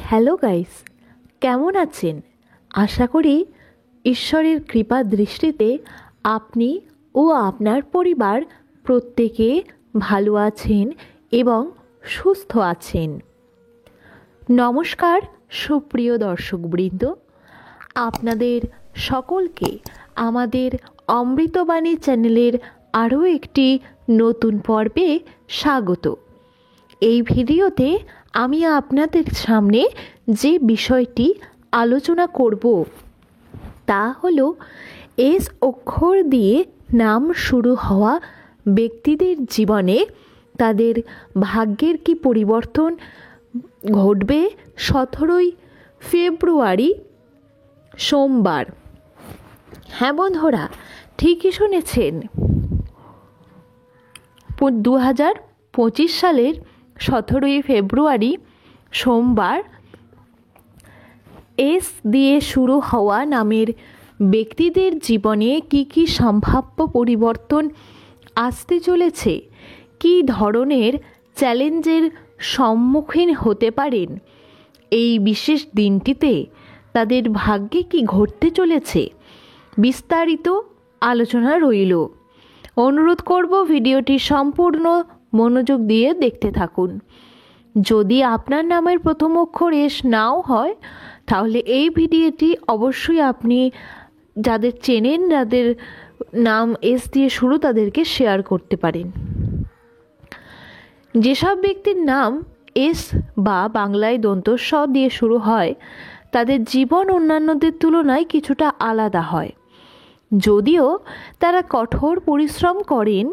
Hello guys, কেমন আছেন? আশা করি ঈশ্বরের কৃপা দৃষ্টিতে আপনি ও আপনার পরিবার প্রত্যেকে ভালো আছেন এবং সুস্থ আছেন। নমস্কার সুপ্রিয় দর্শকবৃন্দ, আপনাদের সকলকে আমাদের অমৃতবাণী চ্যানেলের আরও একটি নতুন পর্বে স্বাগত। এই ভিডিওতে আমি আপনাদের সামনে যে বিষয়টি আলোচনা করব তা হলো এস অক্ষর দিয়ে নাম শুরু হওয়া ব্যক্তিদের জীবনে তাদের ভাগ্যের কি পরিবর্তন ঘটবে 17 ফেব্রুয়ারি সোমবার। হ্যাঁ বন্ধুরা, ঠিকই শুনেছেন, 2025 সালের 17 ফেব্রুয়ারি সোমবার এস দিয়ে শুরু হওয়া নামের ব্যক্তিদের জীবনে কি কি সম্ভাব্য পরিবর্তন আসতে চলেছে, কী ধরনের চ্যালেঞ্জের সম্মুখীন হতে পারেন এই বিশেষ দিনটিতে, তাদের ভাগ্যে কি ঘটতে চলেছে, বিস্তারিত আলোচনা রইল। অনুরোধ করব ভিডিওটি সম্পূর্ণ মনোযোগ দিয়ে দেখতে থাকুন। যদি আপনার নামের প্রথম অক্ষর এস নাও হয় তাহলে এই ভিডিওটি অবশ্যই আপনি যাদের চেনেন, যাদের নাম এস দিয়ে শুরু, তাদেরকে শেয়ার করতে পারেন। যেসব ব্যক্তির নাম এস বা বাংলায় দন্ত স দিয়ে শুরু হয় তাদের জীবন অন্যান্যদের তুলনায় কিছুটা আলাদা হয়। যদিও তারা কঠোর পরিশ্রম করেন,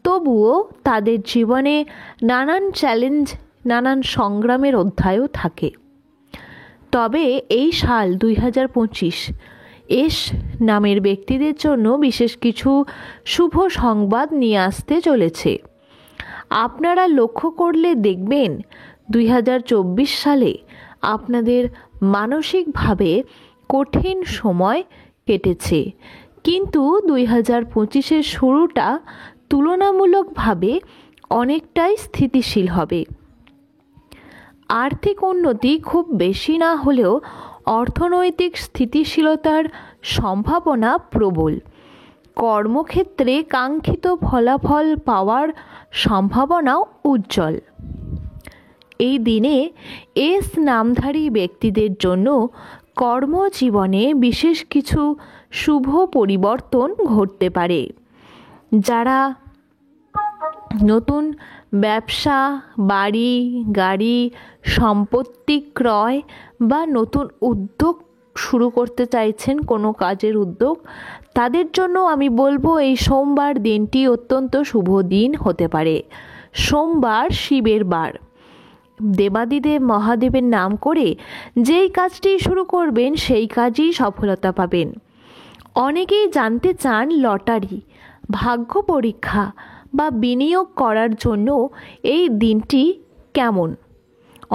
তবুও তাদের জীবনে নানান চ্যালেঞ্জ, নানান সংগ্রামের অধ্যায়ও থাকে। তবে এই সাল 2025 এস নামের ব্যক্তিদের জন্য বিশেষ কিছু শুভ সংবাদ নিয়ে আসতে চলেছে। আপনারা লক্ষ্য করলে দেখবেন 2024 সালে আপনাদের মানসিকভাবে কঠিন সময় কেটেছে, কিন্তু 2025-এর শুরুটা তুলনামূলকভাবে অনেকটাই স্থিতিশীল হবে। আর্থিক উন্নতি খুব বেশি না হলেও অর্থনৈতিক স্থিতিশীলতার সম্ভাবনা প্রবল। কর্মক্ষেত্রে কাঙ্ক্ষিত ফলাফল পাওয়ার সম্ভাবনাও উজ্জ্বল। এই দিনে এস নামধারী ব্যক্তিদের জন্য কর্মজীবনে বিশেষ কিছু শুভ পরিবর্তন ঘটতে পারে। যারা নতুন ব্যবসা, বাড়ি, গাড়ি, সম্পত্তি ক্রয় বা নতুন উদ্যোগ শুরু করতে চাইছেন, কোনো কাজের উদ্যোগ, তাদের জন্য আমি বলবো এই সোমবার দিনটি অত্যন্ত শুভ দিন হতে পারে। সোমবার শিবের বার, দেবাদিদেব মহাদেবের নাম করে যেই কাজটি শুরু করবেন সেই কাজই সফলতা পাবেন। অনেকেই জানতে চান লটারি, ভাগ্য পরীক্ষা বা বিনিয়োগ করার জন্য এই দিনটি কেমন।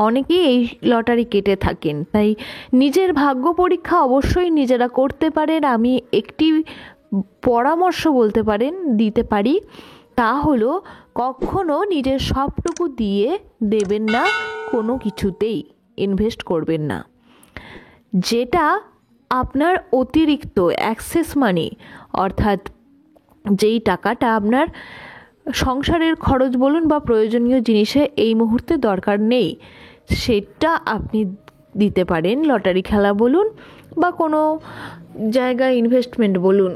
অনেকেই এই লটারি কেটে থাকেন, তাই নিজের ভাগ্য পরীক্ষা অবশ্যই নিজেরা করতে পারেন। আমি একটি পরামর্শ দিতে পারি, তা হলো কখনো নিজের সবটুকু দিয়ে দেবেন না, কোনো কিছুতেই ইনভেস্ট করবেন না। যেটা আপনার অতিরিক্ত অ্যাক্সেস মানি, অর্থাৎ যেই টাকাটা আপনার সংসারের খরচ বলুন বা প্রয়োজনীয় জিনিসে এই মুহূর্তে দরকার নেই, সেটা আপনি দিতে পারেন। লটারি খেলা বলুন বা কোনো জায়গায় ইনভেস্টমেন্ট বলুন,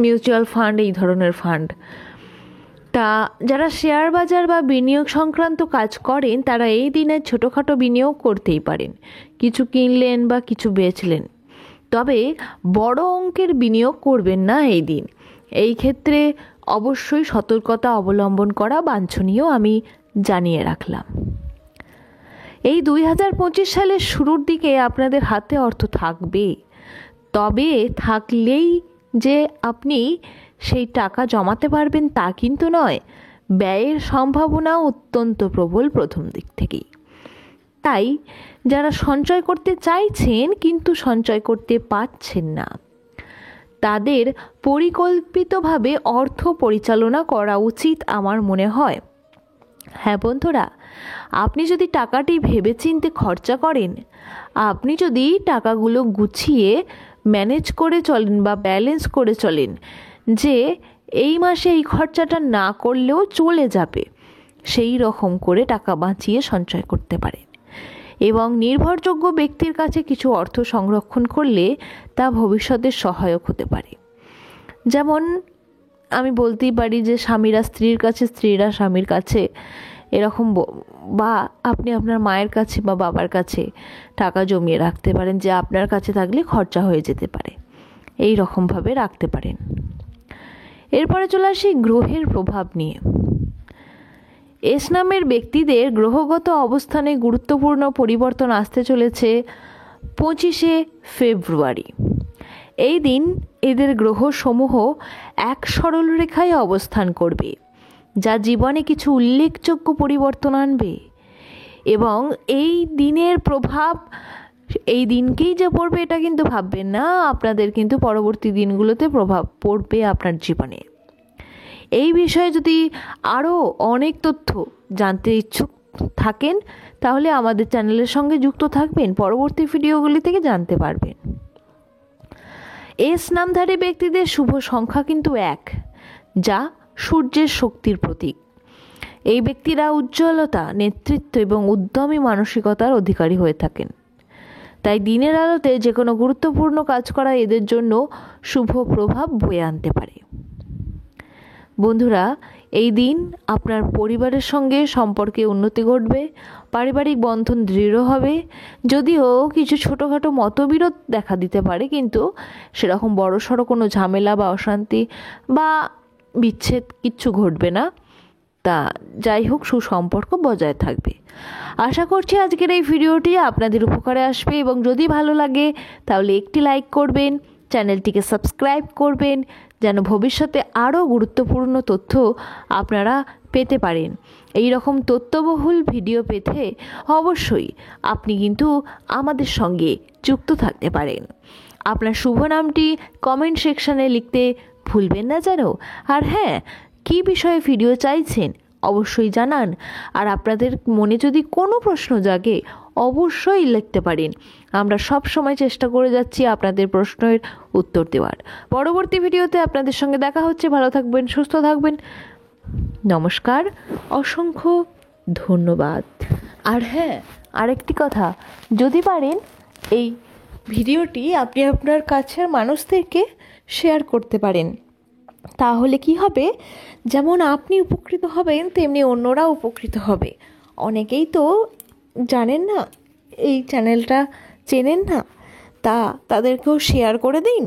মিউচুয়াল ফান্ড, এই ধরনের ফান্ড। তা যারা শেয়ার বাজার বা বিনিয়োগ সংক্রান্ত কাজ করেন তারা এই দিনে ছোটোখাটো বিনিয়োগ করতেই পারেন, কিছু কিনলেন বা কিছু বেচলেন। তবে বড় অঙ্কের বিনিয়োগ করবেন না এই দিন। এই ক্ষেত্রে অবশ্যই সতর্কতা অবলম্বন করা বাঞ্ছনীয়, আমি জানিয়ে রাখলাম। এই 2025 সালের শুরুর দিকে আপনাদের হাতে অর্থ থাকবে, তবে থাকলেই যে আপনি সেই টাকা জমাতে পারবেন তা কিন্তু নয়। ব্যয়ের সম্ভাবনা অত্যন্ত প্রবল প্রথম দিক থেকেই। তাই যারা সঞ্চয় করতে চাইছেন কিন্তু সঞ্চয় করতে পারছেন না, তাদের পরিকল্পিতভাবে অর্থ পরিচালনা করা উচিত আমার মনে হয়। হ্যাঁ বন্ধুরা, আপনি যদি টাকাটি ভেবেচিন্তে খরচা করেন, আপনি যদি টাকাগুলো গুছিয়ে ম্যানেজ করে চলেন বা ব্যালেন্স করে চলেন, যে এই মাসে এই খরচাটা না করলেও চলে যাবে, সেই রকম করে টাকা বাঁচিয়ে সঞ্চয় করতে পারেন। এবং নির্ভরযোগ্য ব্যক্তির কাছে কিছু অর্থ সংরক্ষণ করলে তা ভবিষ্যতে সহায়ক হতে পারে। যেমন আমি বলতেই পারি যে স্বামীরা স্ত্রীর কাছে, স্ত্রীরা স্বামীর কাছে, এরকম, বা আপনি আপনার মায়ের কাছে বা বাবার কাছে টাকা জমিয়ে রাখতে পারেন, যে আপনার কাছে থাকলে খরচা হয়ে যেতে পারে, এই রকমভাবে রাখতে পারেন। এরপরে চলে আসি গ্রহের প্রভাব নিয়ে। এস নামের ব্যক্তিদের গ্রহগত অবস্থানে গুরুত্বপূর্ণ পরিবর্তন আসতে চলেছে 25শে ফেব্রুয়ারি। এই দিন এদের গ্রহসমূহ এক সরল রেখায় অবস্থান করবে, যা জীবনে কিছু উল্লেখযোগ্য পরিবর্তন আনবে। এবং এই দিনের প্রভাব এই দিনকেই যে পড়বে এটা কিন্তু ভাববেন না, আপনাদের কিন্তু পরবর্তী দিনগুলোতে প্রভাব পড়বে আপনার জীবনে। এই বিষয়ে যদি আরও অনেক তথ্য জানতে ইচ্ছুক থাকেন, তাহলে আমাদের চ্যানেলের সঙ্গে যুক্ত থাকবেন, পরবর্তী ভিডিওগুলি থেকে জানতে পারবেন। এস নামধারী ব্যক্তিদের শুভ সংখ্যা কিন্তু 1, যা সূর্যের শক্তির প্রতীক। এই ব্যক্তিরা উজ্জ্বলতা, নেতৃত্ব এবং উদ্যমী মানসিকতার অধিকারী হয়ে থাকেন। তাই দিনের আলোতে যে কোনো গুরুত্বপূর্ণ কাজ করা এদের জন্য শুভ প্রভাব বয়ে আনতে পারে। বন্ধুরা, এই দিন আপনার পরিবারের সঙ্গে সম্পর্কে উন্নতি ঘটবে, পারিবারিক বন্ধন দৃঢ় হবে। যদিও কিছু ছোটোখাটো মতবিরোধ দেখা দিতে পারে, কিন্তু সেরকম বড়সড় কোনো ঝামেলা বা অশান্তি বা বিচ্ছেদ কিচ্ছু ঘটবে না। তা যাই হোক, সুসম্পর্ক বজায় থাকবে। আশা করছি আজকের এই ভিডিওটি আপনাদের উপকারে আসবে, এবং যদি ভালো লাগে তাহলে একটি লাইক করবেন, চ্যানেলটিকে সাবস্ক্রাইব করবেন, যেন ভবিষ্যতে আরও গুরুত্বপূর্ণ তথ্য আপনারা পেতে পারেন। এই রকম তথ্যবহুল ভিডিও পেতে অবশ্যই আপনি কিন্তু আমাদের সঙ্গে যুক্ত থাকতে পারেন। আপনার শুভ নামটি কমেন্ট সেকশানে লিখতে ভুলবেন না যেন। আর হ্যাঁ, কী বিষয়ে ভিডিও চাইছেন অবশ্যই জানান। আর আপনাদের মনে যদি কোনো প্রশ্ন জাগে অবশ্যই লিখতে পারেন। আমরা সব সময় চেষ্টা করে যাচ্ছি আপনাদের প্রশ্নের উত্তর দেওয়ার। পরবর্তী ভিডিওতে আপনাদের সঙ্গে দেখা হচ্ছে। ভালো থাকবেন, সুস্থ থাকবেন। নমস্কার, অসংখ্য ধন্যবাদ। আর হ্যাঁ, আরেকটি কথা, যদি পারেন এই ভিডিওটি আপনি আপনার কাছের মানুষদেরকে শেয়ার করতে পারেন। তাহলে কি হবে, যেমন আপনি উপকৃত হবেন তেমনি অন্যরা উপকৃত হবে। অনেকেই তো জানেন না, এই চ্যানেলটা চেনেন না, তাদেরকেও শেয়ার করে দিন।